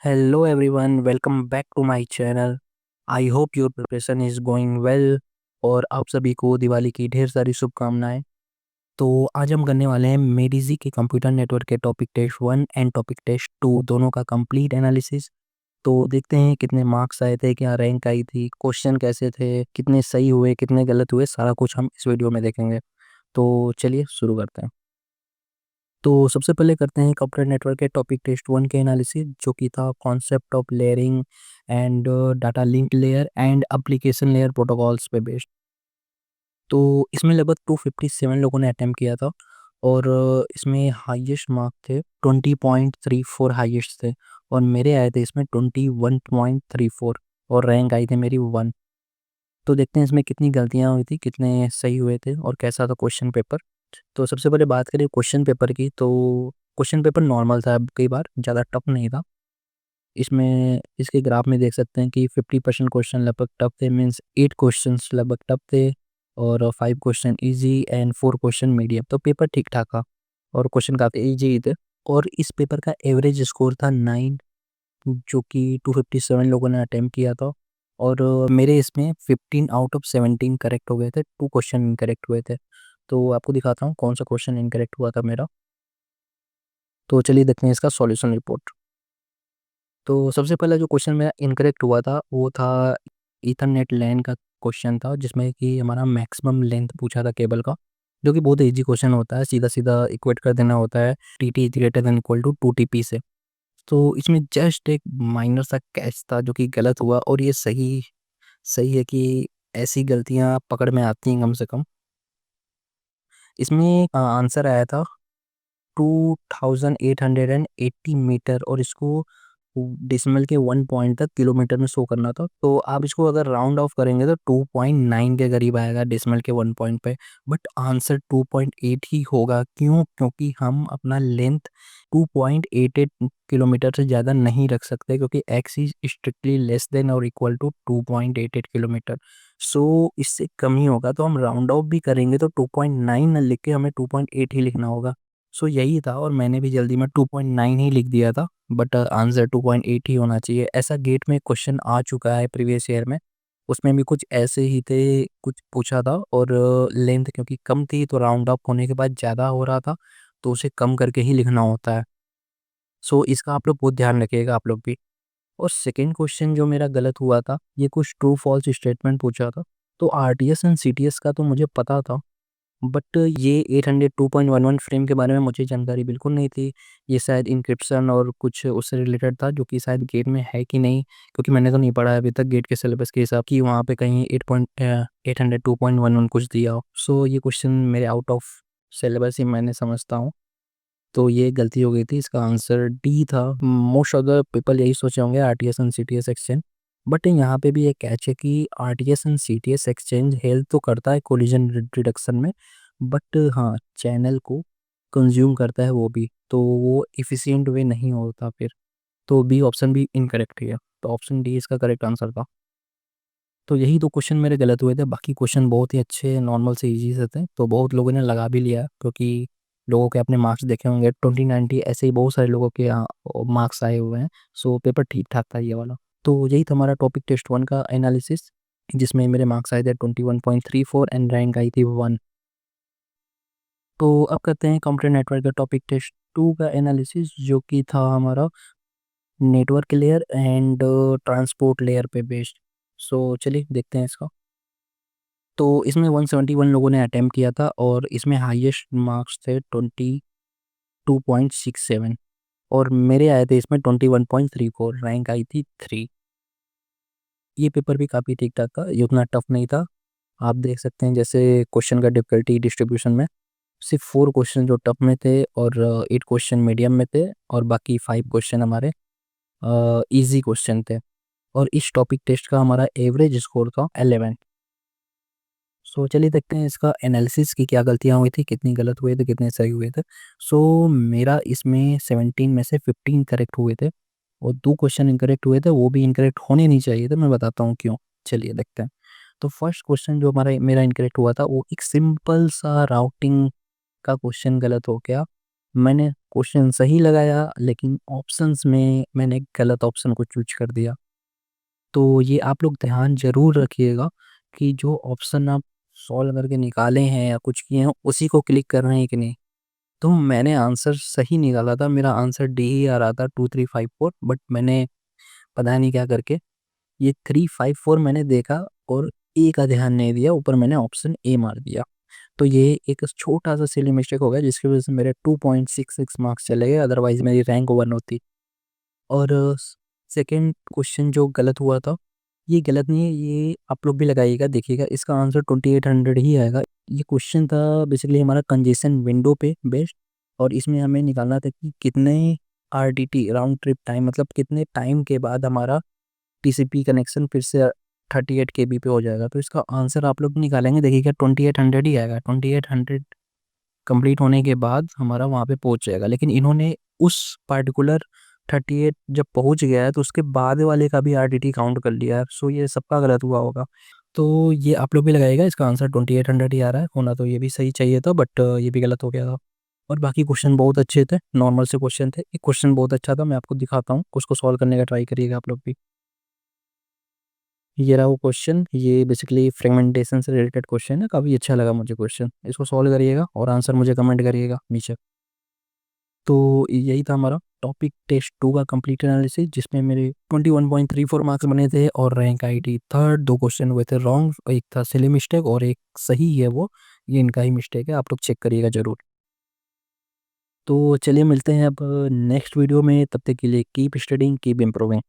Hello everyone, welcome back to my channel. I hope your preparation is going well और आप सभी को दिवाली की ढेर सारी शुभकामनाएं। तो आज हम करने वाले हैं मेडिजी के कंप्यूटर नेटवर्क के topic test 1 and topic test 2 दोनों का कंप्लीट एनालिसिस। तो देखते हैं कितने मार्क्स आए थे, क्या रैंक आई थी, क्वेश्चन कैसे थे, कितने सही हुए, कितने गलत हुए, सारा कुछ हम इस वीडियो में देखेंगे। तो चलिए शुरू करते हैं। तो सबसे पहले करते हैं कंप्यूटर नेटवर्क के टॉपिक टेस्ट 1 के एनालिसिस, जो कि था concept of layering and data link layer and application layer protocols पे बेस्ड। तो इसमें लगभग 257 लोगों ने अटेम्प्ट किया था और इसमें हाईएस्ट मार्क थे 20.34 हाईएस्ट थे और मेरे आए थे इसमें 21.34 और रैंक आई थी मेरी 1। तो देखते हैं इसमें कितनी गलतियां हुई थी, कितने सही हुए थे और कैसा था क्वेश्चन पेपर। तो सबसे पहले बात करें क्वेश्चन पेपर की, तो क्वेश्चन पेपर नॉर्मल था, कई बार ज़्यादा टफ नहीं था। इसमें इसके ग्राफ में देख सकते हैं कि 50% क्वेश्चन लगभग टफ थे, मीन्स 8 क्वेश्चन लगभग टफ थे और 5 question easy and 4 question medium. तो पेपर ठीक ठाक था और क्वेश्चन काफ़ी इजी ही थे। और इस पेपर का एवरेज स्कोर था 9, जो कि 257 लोगों ने अटेम्प्ट किया था और मेरे इसमें 15 आउट ऑफ 17 करेक्ट हो गए थे, 2 क्वेश्चन इनकरेक्ट हुए थे। तो आपको दिखाता हूँ कौन सा क्वेश्चन इनकरेक्ट हुआ था मेरा। तो चलिए देखते हैं इसका सॉल्यूशन रिपोर्ट। तो सबसे पहला जो क्वेश्चन मेरा इनकरेक्ट हुआ था वो था ईथरनेट लैन का क्वेश्चन था, जिसमें कि हमारा मैक्सिमम लेंथ पूछा था केबल का, जो कि बहुत इजी क्वेश्चन होता है, सीधा सीधा इक्वेट कर देना होता है T T greater than equal to 2 TP से। तो इसमें जस्ट एक माइनर सा कैच था जो कि गलत हुआ और ये सही सही है कि ऐसी गलतियां पकड़ में आती हैं कम से कम। इसमें आंसर आया था 2880 मीटर और इसको डेसिमल के 1 पॉइंट तक किलोमीटर में शो करना था। तो आप इसको अगर राउंड ऑफ करेंगे तो 2.9 के करीब आएगा डेसिमल के 1 पॉइंट पे, बट आंसर 2.8 ही होगा। क्यों? क्योंकि हम अपना लेंथ 2.88 किलोमीटर से ज़्यादा नहीं रख सकते, क्योंकि x is strictly less than और इक्वल टू 2.88 किलोमीटर। सो इससे कम ही होगा, तो हम राउंड ऑफ भी करेंगे तो 2.9 ना लिख के हमें 2.8 ही लिखना होगा। सो यही था और मैंने भी जल्दी में 2.9 ही लिख दिया था, बट आंसर 2.8 ही होना चाहिए। ऐसा गेट में क्वेश्चन आ चुका है प्रीवियस ईयर में, उसमें भी कुछ ऐसे ही थे, कुछ पूछा था और लेंथ क्योंकि कम थी तो राउंड ऑफ होने के बाद ज़्यादा हो रहा था, तो उसे कम करके ही लिखना होता है। सो इसका आप लोग बहुत ध्यान रखिएगा आप लोग भी। और सेकेंड क्वेश्चन जो मेरा गलत हुआ था, ये कुछ ट्रू फॉल्स स्टेटमेंट पूछा था। तो आरटीएस एंड सीटीएस का तो मुझे पता था, बट ये 802.11 फ्रेम के बारे में मुझे जानकारी बिल्कुल नहीं थी। ये शायद इंक्रिप्शन और कुछ उससे रिलेटेड था, जो कि शायद गेट में है कि नहीं, क्योंकि मैंने तो नहीं पढ़ा है अभी तक गेट के सिलेबस के हिसाब कि वहाँ पे कहीं 802.11 कुछ दिया हो। सो ये क्वेश्चन मेरे आउट ऑफ सिलेबस ही मैंने समझता हूँ, तो ये गलती हो गई थी। इसका आंसर डी था। मोस्ट ऑफ द पीपल यही सोचे होंगे RTS and CTS exchange, but यहाँ पे भी एक कैच है कि RTS and CTS exchange help तो करता है कोलिजन रिडक्शन में, बट हाँ चैनल को कंज्यूम करता है वो भी, तो वो इफ़िशियंट वे नहीं होता फिर। तो बी ऑप्शन भी इनकरेक्ट है, तो ऑप्शन डी इसका करेक्ट आंसर था। तो यही दो क्वेश्चन मेरे गलत हुए थे, बाकी क्वेश्चन बहुत ही अच्छे नॉर्मल से इजी से थे, तो बहुत लोगों ने लगा भी लिया, क्योंकि लोगों के अपने मार्क्स देखे होंगे 2090 ऐसे ही बहुत सारे लोगों के मार्क्स आए हुए हैं। सो पेपर ठीक ठाक था ये वाला। तो यही था हमारा टॉपिक टेस्ट 1 का एनालिसिस, जिसमें मेरे मार्क्स आए थे 21.34 एंड रैंक आई थी 1। तो अब करते हैं कंप्यूटर नेटवर्क का टॉपिक टेस्ट 2 का एनालिसिस, जो कि था हमारा network layer and transport layer पे बेस्ड। सो चलिए देखते हैं इसका। तो इसमें 171 लोगों ने अटेम्प्ट किया था और इसमें हाईएस्ट मार्क्स थे 22.67 और मेरे आए थे इसमें 21.34, रैंक आई थी 3। ये पेपर भी काफ़ी ठीक ठाक था, ये उतना टफ नहीं था। आप देख सकते हैं जैसे क्वेश्चन का डिफिकल्टी डिस्ट्रीब्यूशन में सिर्फ 4 क्वेश्चन जो टफ में थे और 8 क्वेश्चन मीडियम में थे और बाकी 5 क्वेश्चन हमारे इजी क्वेश्चन थे। और इस टॉपिक टेस्ट का हमारा एवरेज स्कोर था 11। सो चलिए देखते हैं इसका एनालिसिस की क्या गलतियां हुई थी, कितनी गलत हुए थे, कितने सही हुए थे। सो मेरा इसमें 17 में से 15 करेक्ट हुए थे और 2 क्वेश्चन इनकरेक्ट हुए थे, वो भी इनकरेक्ट होने नहीं चाहिए थे, मैं बताता हूँ क्यों। चलिए देखते हैं। तो फर्स्ट क्वेश्चन जो मेरा इनकरेक्ट हुआ था, वो एक सिंपल सा राउटिंग का क्वेश्चन गलत हो गया, मैंने क्वेश्चन सही लगाया लेकिन ऑप्शंस में मैंने गलत ऑप्शन को चूज कर दिया। तो ये आप लोग ध्यान ज़रूर रखिएगा कि जो ऑप्शन आप सॉल्व करके निकाले हैं या कुछ किए हैं उसी को क्लिक कर रहे हैं कि नहीं। तो मैंने आंसर सही निकाला था, मेरा आंसर डी ही आ रहा था 2354, बट मैंने पता नहीं क्या करके ये 354 मैंने देखा और ए का ध्यान नहीं दिया, ऊपर मैंने ऑप्शन ए मार दिया। तो ये एक छोटा-सा सिली मिस्टेक हो गया जिसकी वज़ह से मेरे 2.66 मार्क्स चले गए, अदरवाइज़ मेरी रैंक 1 होती। और सेकंड क्वेश्चन जो गलत हुआ था, ये गलत नहीं है, ये आप लोग भी लगाइएगा, देखिएगा इसका आंसर 2800 ही आएगा। ये क्वेश्चन था बेसिकली हमारा कंजेशन विंडो पे बेस्ड, और इसमें हमें निकालना था कि कितने आरटीटी राउंड ट्रिप टाइम, मतलब कितने टाइम के बाद हमारा टीसीपी कनेक्शन फिर से 38 केबी पे हो जाएगा। तो इसका आंसर आप लोग निकालेंगे, देखिएगा 2800 ही आएगा। 2800 कंप्लीट होने के बाद हमारा वहाँ पे पहुँच जाएगा। लेकिन इन्होंने उस पार्टिकुलर 38 जब पहुँच गया है तो उसके बाद वाले का भी आरटीटी काउंट कर लिया है। सो ये सबका गलत हुआ होगा। तो ये आप लोग भी लगाइएगा, इसका आंसर 2800 ही आ रहा है। होना तो ये भी सही चाहिए था, बट ये भी गलत हो गया था। और बाकी क्वेश्चन बहुत अच्छे थे, नॉर्मल से क्वेश्चन थे। एक क्वेश्चन बहुत अच्छा था, मैं आपको दिखाता हूँ, उसको सॉल्व करने का ट्राई करिएगा आप लोग भी। ये रहा वो क्वेश्चन, ये बेसिकली फ्रेगमेंटेशन से रिलेटेड क्वेश्चन है, काफ़ी अच्छा लगा मुझे क्वेश्चन। इसको सॉल्व करिएगा और आंसर मुझे कमेंट करिएगा नीचे। तो यही था हमारा टॉपिक टेस्ट 2 का कंप्लीट एनालिसिस, जिसमें मेरे 21.34 मार्क्स बने थे और रैंक आई थी थर्ड। 2 क्वेश्चन हुए थे रॉन्ग, एक था सिली मिस्टेक और एक सही है वो, ये इनका ही मिस्टेक है, आप लोग चेक करिएगा ज़रूर। तो चलिए मिलते हैं अब नेक्स्ट वीडियो में, तब तक के लिए कीप स्टडिंग, कीप इम्प्रूविंग।